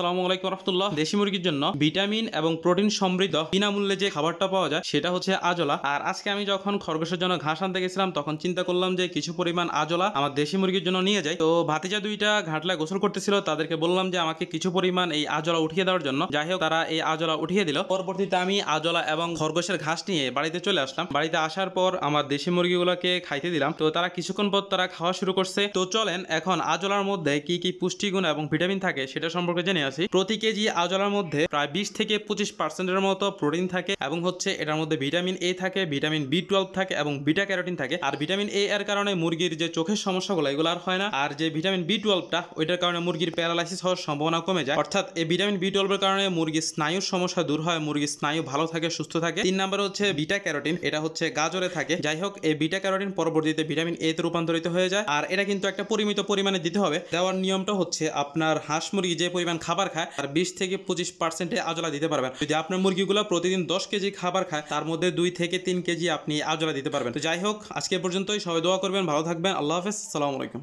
আসসালামু আলাইকুম রাহমাতুল্লাহ। দেশি মুরগির জন্য ভিটামিন এবং প্রোটিন সমৃদ্ধ বিনামূল্যে যে খাবারটা পাওয়া যায় সেটা হচ্ছে আজলা। আর আজকে আমি যখন খরগোশের জন্য ঘাস আনতে গেছিলাম তখন চিন্তা করলাম যে কিছু পরিমাণ আজলা আমার দেশি মুরগির জন্য নিয়ে যাই। তো ভাতিজা দুইটা ঘাটলায় গোসল করতেছিল, তাদেরকে বললাম যে আমাকে কিছু পরিমাণ এই আজলা উঠিয়ে দেওয়ার জন্য। যাই হোক, তারা এই আজলা উঠিয়ে দিল। পরবর্তীতে আমি আজলা এবং খরগোশের ঘাস নিয়ে বাড়িতে চলে আসলাম। বাড়িতে আসার পর আমার দেশি মুরগিগুলোকে খাইতে দিলাম। তো তারা কিছুক্ষণ পর তারা খাওয়া শুরু করছে। তো চলেন এখন আজলার মধ্যে কি কি পুষ্টিগুণ এবং ভিটামিন থাকে সেটা সম্পর্কে জেনে আসি। প্রতি কেজি আজলার মধ্যে প্রায় 20 থেকে 25% মতো প্রোটিন থাকে এবং হচ্ছে এটার মধ্যে ভিটামিন এ থাকে, ভিটামিন B12 থাকে এবং বিটা ক্যারোটিন থাকে। আর ভিটামিন এ এর কারণে মুরগির যে চোখের সমস্যাগুলো এগুলো আর হয় না। আর যে ভিটামিন B12টা ওইটার কারণে মুরগির প্যারালাইসিস হওয়ার সম্ভাবনা কমে যায়। অর্থাৎ এই ভিটামিন B12 এর কারণে মুরগির স্নায়ুর সমস্যা দূর হয়, মুরগির স্নায়ু ভালো থাকে, সুস্থ থাকে। 3 নম্বরে হচ্ছে বিটা ক্যারোটিন, এটা হচ্ছে গাজরে থাকে। যাই হোক, এই বিটা ক্যারোটিন পরবর্তীতে ভিটামিন এ তে রূপান্তরিত হয়ে যায়। আর এটা কিন্তু একটা পরিমিত পরিমাণে দিতে হবে। দেওয়ার নিয়মটা হচ্ছে আপনার হাঁস মুরগি যে পরিমাণ খাবার খায় আর 20 থেকে 25% আজলা দিতে পারবেন। যদি আপনার মুরগিগুলো প্রতিদিন 10 কেজি খাবার খায় তার মধ্যে 2 থেকে 3 কেজি আপনি আজলা দিতে পারবেন। তো যাই হোক, আজকে পর্যন্তই। সবাই দোয়া করবেন, ভালো থাকবেন। আল্লাহ হাফেজ, আসসালামু আলাইকুম।